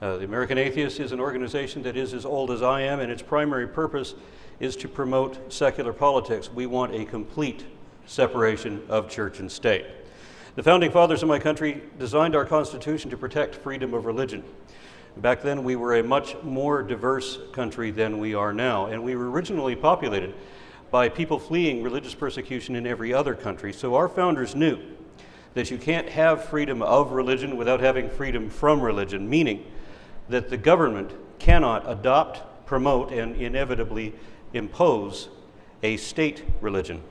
The American Atheist is an organization that is as old as I am, and its primary purpose is to promote secular politics. We want a complete separation of church and state. The founding fathers of my country designed our Constitution to protect freedom of religion. Back then, we were a much more diverse country than we are now, and we were originally populated by people fleeing religious persecution in every other country. So our founders knew that you can't have freedom of religion without having freedom from religion, meaning that the government cannot adopt, promote, and inevitably impose a state religion.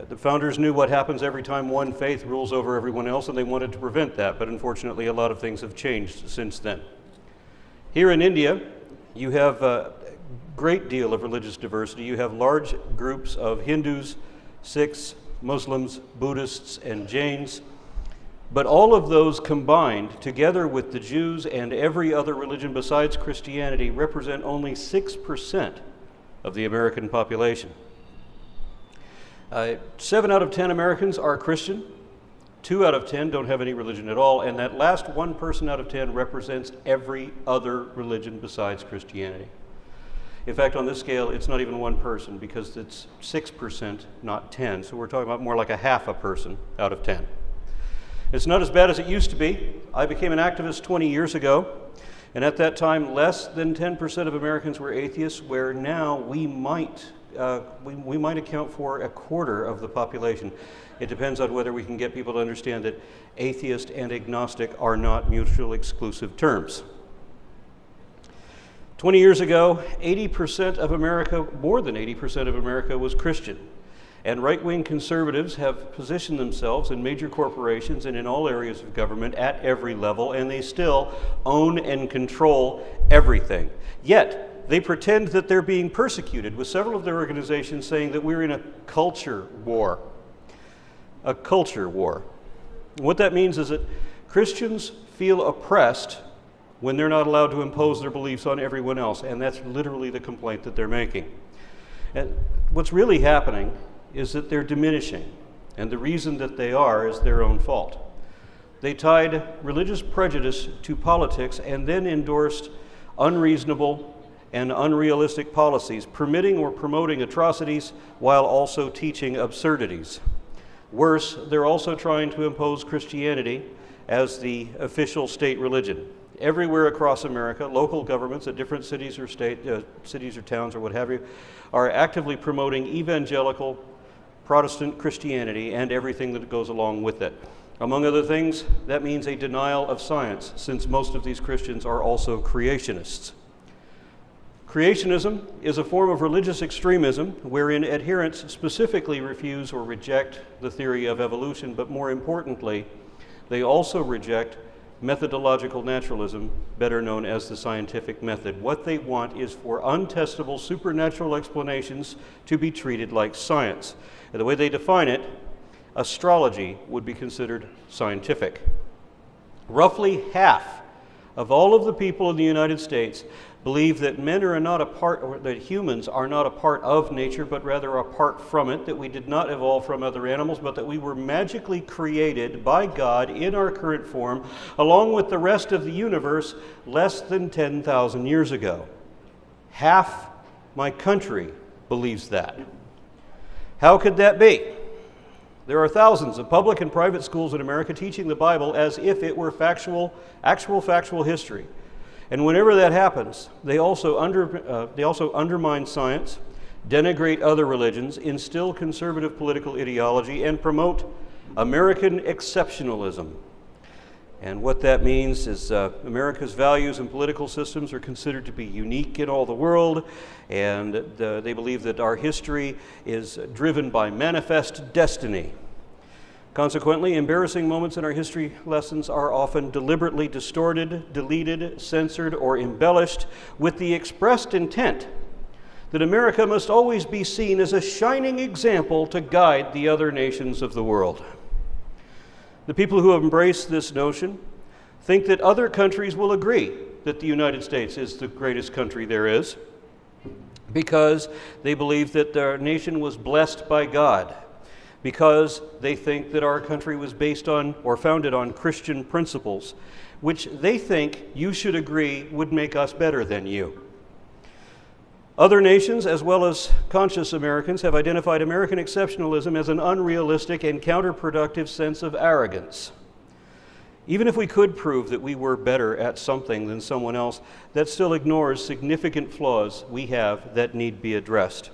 The founders knew what happens every time one faith rules over everyone else, and they wanted to prevent that, but unfortunately a lot of things have changed since then. Here in India, you have a great deal of religious diversity. You have large groups of Hindus, Sikhs, Muslims, Buddhists, and Jains. But all of those combined, together with the Jews and every other religion besides Christianity, represent only 6% of the American population. 7 out of 10 Americans are Christian. 2 out of 10 don't have any religion at all, and that last 1 person out of 10 represents every other religion besides Christianity. In fact, on this scale, it's not even 1 person because it's 6%, not 10. So we're talking about more like a half a person out of 10. It's not as bad as it used to be. I became an activist 20 years ago, and at that time, less than 10% of Americans were atheists, where now we might account for a quarter of the population. It depends on whether we can get people to understand that atheist and agnostic are not mutually exclusive terms. 20 years ago, 80% of America, more than 80% of America was Christian. And right-wing conservatives have positioned themselves in major corporations and in all areas of government at every level, and they still own and control everything. Yet, they pretend that they're being persecuted, with several of their organizations saying that we're in a culture war. A culture war. What that means is that Christians feel oppressed when they're not allowed to impose their beliefs on everyone else, and that's literally the complaint that they're making. And what's really happening is that they're diminishing, and the reason that they are is their own fault. They tied religious prejudice to politics and then endorsed unreasonable and unrealistic policies, permitting or promoting atrocities while also teaching absurdities. Worse, they're also trying to impose Christianity as the official state religion. Everywhere across America, local governments at different cities or cities or towns or what have you, are actively promoting evangelical Protestant Christianity and everything that goes along with it. Among other things, that means a denial of science, since most of these Christians are also creationists. Creationism is a form of religious extremism wherein adherents specifically refuse or reject the theory of evolution, but more importantly, they also reject methodological naturalism, better known as the scientific method. What they want is for untestable supernatural explanations to be treated like science. And the way they define it, astrology would be considered scientific. Roughly half of all of the people in the United States believe that men are not a part, or that humans are not a part of nature, but rather apart from it, that we did not evolve from other animals, but that we were magically created by God in our current form, along with the rest of the universe, less than 10,000 years ago. Half my country believes that. How could that be? There are thousands of public and private schools in America teaching the Bible as if it were actual factual history. And whenever that happens, they also undermine science, denigrate other religions, instill conservative political ideology, and promote American Exceptionalism. And what that means is America's values and political systems are considered to be unique in all the world, and they believe that our history is driven by manifest destiny. Consequently, embarrassing moments in our history lessons are often deliberately distorted, deleted, censored, or embellished with the expressed intent that America must always be seen as a shining example to guide the other nations of the world. The people who have embraced this notion think that other countries will agree that the United States is the greatest country there is, because they believe that their nation was blessed by God, because they think that our country was based on or founded on Christian principles, which they think you should agree would make us better than you. Other nations, as well as conscious Americans, have identified American exceptionalism as an unrealistic and counterproductive sense of arrogance. Even if we could prove that we were better at something than someone else, that still ignores significant flaws we have that need be addressed.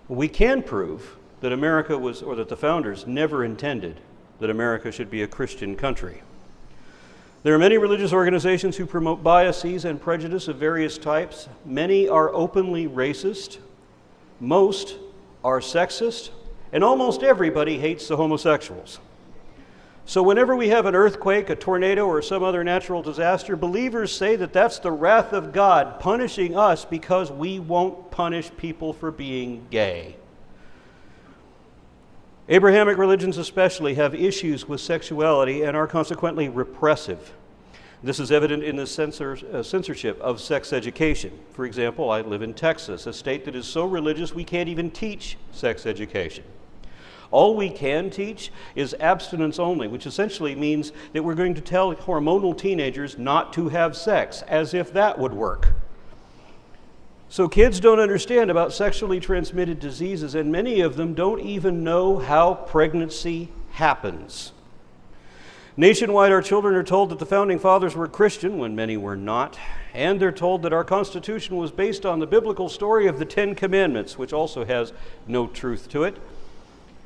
We can prove that America was, or that the founders never intended that America should be a Christian country. There are many religious organizations who promote biases and prejudice of various types. Many are openly racist, most are sexist, and almost everybody hates the homosexuals. So whenever we have an earthquake, a tornado, or some other natural disaster, believers say that that's the wrath of God punishing us because we won't punish people for being gay. Abrahamic religions especially have issues with sexuality and are consequently repressive. This is evident in the censorship of sex education. For example, I live in Texas, a state that is so religious we can't even teach sex education. All we can teach is abstinence only, which essentially means that we're going to tell hormonal teenagers not to have sex, as if that would work. So kids don't understand about sexually transmitted diseases, and many of them don't even know how pregnancy happens. Nationwide, our children are told that the Founding Fathers were Christian when many were not, and they're told that our Constitution was based on the biblical story of the Ten Commandments, which also has no truth to it.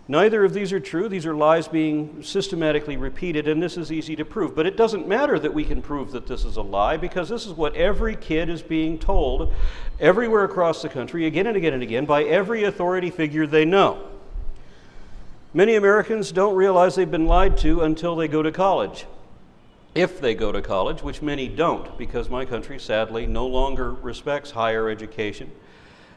Neither of these are true. These are lies being systematically repeated, and this is easy to prove. But it doesn't matter that we can prove that this is a lie, because this is what every kid is being told everywhere across the country, again and again and again, by every authority figure they know. Many Americans don't realize they've been lied to until they go to college. If they go to college, which many don't, because my country, sadly, no longer respects higher education.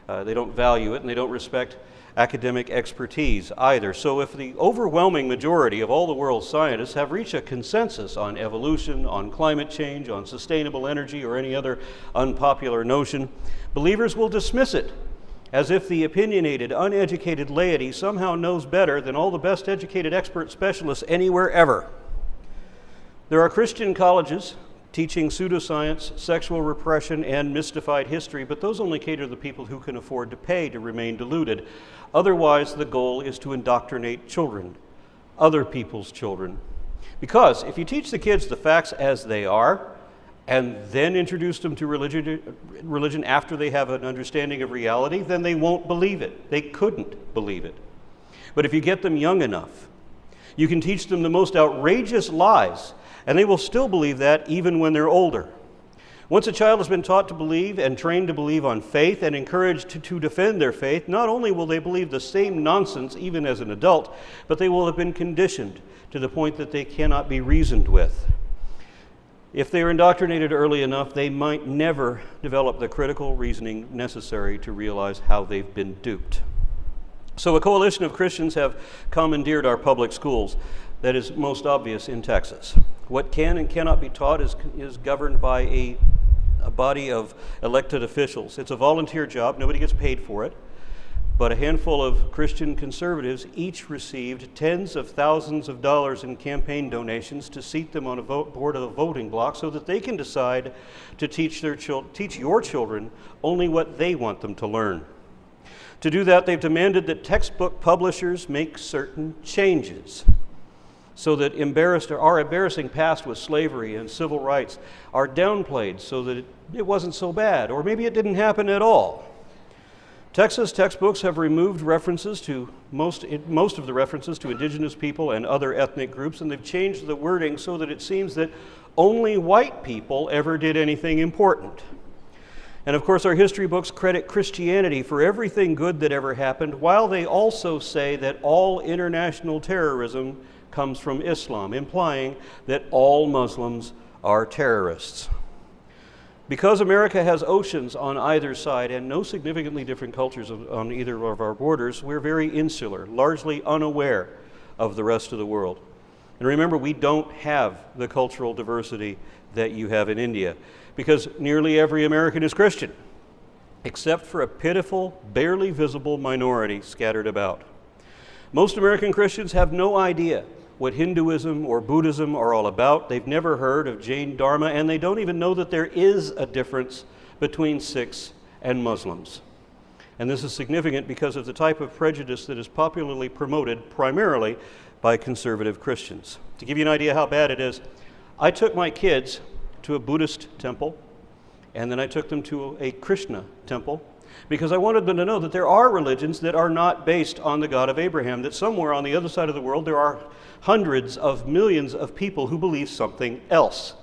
They don't value it, and they don't respect academic expertise either. So if the overwhelming majority of all the world's scientists have reached a consensus on evolution, on climate change, on sustainable energy, or any other unpopular notion, believers will dismiss it as if the opinionated, uneducated laity somehow knows better than all the best educated expert specialists anywhere ever. There are Christian colleges teaching pseudoscience, sexual repression, and mystified history, but those only cater to the people who can afford to pay to remain deluded. Otherwise, the goal is to indoctrinate children, other people's children. Because if you teach the kids the facts as they are, and then introduce them to religion after they have an understanding of reality, then they won't believe it. They couldn't believe it. But if you get them young enough, you can teach them the most outrageous lies, and they will still believe that even when they're older. Once a child has been taught to believe and trained to believe on faith and encouraged to defend their faith, not only will they believe the same nonsense even as an adult, but they will have been conditioned to the point that they cannot be reasoned with. If they are indoctrinated early enough, they might never develop the critical reasoning necessary to realize how they've been duped. So a coalition of Christians have commandeered our public schools. That is most obvious in Texas. What can and cannot be taught is governed by a body of elected officials. It's a volunteer job. Nobody gets paid for it. But a handful of Christian conservatives each received tens of thousands of dollars in campaign donations to seat them on a board of a voting block so that they can decide to teach your children only what they want them to learn. To do that, they've demanded that textbook publishers make certain changes, so that our embarrassing past with slavery and civil rights are downplayed so that it wasn't so bad, or maybe it didn't happen at all. Texas textbooks have removed references to most of the references to indigenous people and other ethnic groups, and they've changed the wording so that it seems that only white people ever did anything important. And of course, our history books credit Christianity for everything good that ever happened, while they also say that all international terrorism comes from Islam, implying that all Muslims are terrorists. Because America has oceans on either side and no significantly different cultures on either of our borders, we're very insular, largely unaware of the rest of the world. And remember, we don't have the cultural diversity that you have in India, because nearly every American is Christian, except for a pitiful, barely visible minority scattered about. Most American Christians have no idea what Hinduism or Buddhism are all about. They've never heard of Jain Dharma, and they don't even know that there is a difference between Sikhs and Muslims. And this is significant because of the type of prejudice that is popularly promoted primarily by conservative Christians. To give you an idea how bad it is, I took my kids to a Buddhist temple, and then I took them to a Krishna temple, because I wanted them to know that there are religions that are not based on the God of Abraham, that somewhere on the other side of the world there are hundreds of millions of people who believe something else.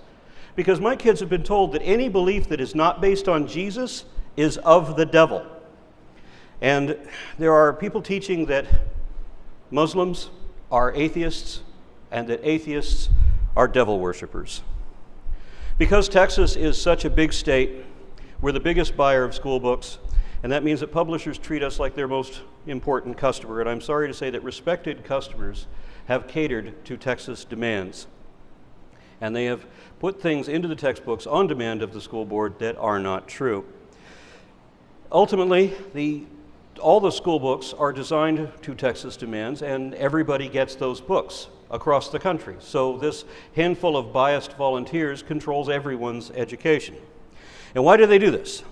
Because my kids have been told that any belief that is not based on Jesus is of the devil. And there are people teaching that Muslims are atheists and that atheists are devil worshippers. Because Texas is such a big state, we're the biggest buyer of school books, and that means that publishers treat us like their most important customer. And I'm sorry to say that respected customers have catered to Texas demands. And they have put things into the textbooks on demand of the school board that are not true. Ultimately, all the school books are designed to Texas demands, and everybody gets those books across the country. So this handful of biased volunteers controls everyone's education. And why do they do this?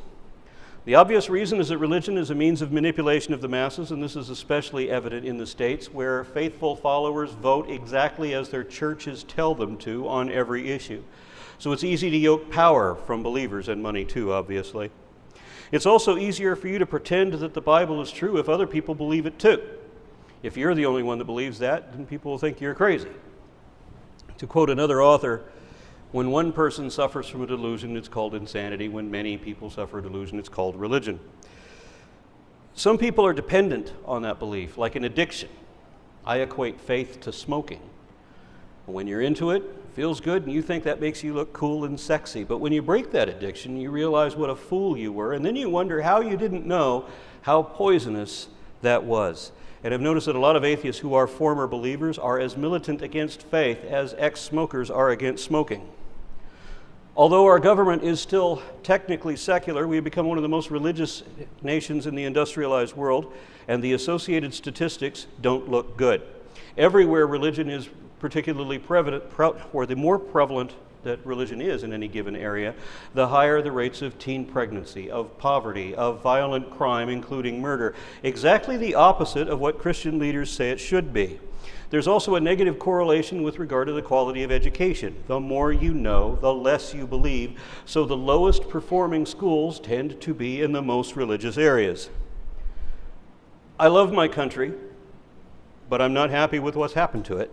The obvious reason is that religion is a means of manipulation of the masses, and this is especially evident in the states where faithful followers vote exactly as their churches tell them to on every issue. So it's easy to yoke power from believers, and money too, obviously. It's also easier for you to pretend that the Bible is true if other people believe it too. If you're the only one that believes that, then people will think you're crazy. To quote another author, when one person suffers from a delusion, it's called insanity. When many people suffer a delusion, it's called religion. Some people are dependent on that belief, like an addiction. I equate faith to smoking. When you're into it, it feels good, and you think that makes you look cool and sexy. But when you break that addiction, you realize what a fool you were, and then you wonder how you didn't know how poisonous that was. And I've noticed that a lot of atheists who are former believers are as militant against faith as ex-smokers are against smoking. Although our government is still technically secular, we have become one of the most religious nations in the industrialized world, and the associated statistics don't look good. Everywhere religion is particularly prevalent, or the more prevalent that religion is in any given area, the higher the rates of teen pregnancy, of poverty, of violent crime, including murder. Exactly the opposite of what Christian leaders say it should be. There's also a negative correlation with regard to the quality of education. The more you know, the less you believe. So the lowest performing schools tend to be in the most religious areas. I love my country, but I'm not happy with what's happened to it.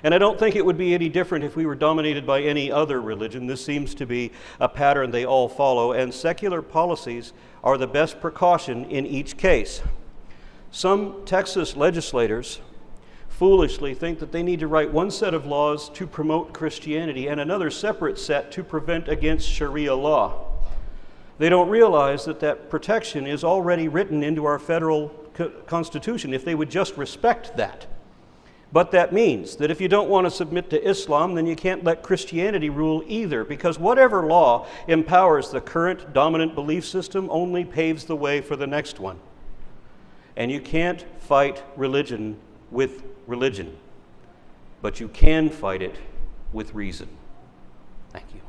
And I don't think it would be any different if we were dominated by any other religion. This seems to be a pattern they all follow, and secular policies are the best precaution in each case. Some Texas legislators foolishly think that they need to write one set of laws to promote Christianity and another separate set to prevent against Sharia law. They don't realize that that protection is already written into our federal constitution if they would just respect that. But that means that if you don't want to submit to Islam, then you can't let Christianity rule either, because whatever law empowers the current dominant belief system only paves the way for the next one. And you can't fight religion with religion, but you can fight it with reason. Thank you.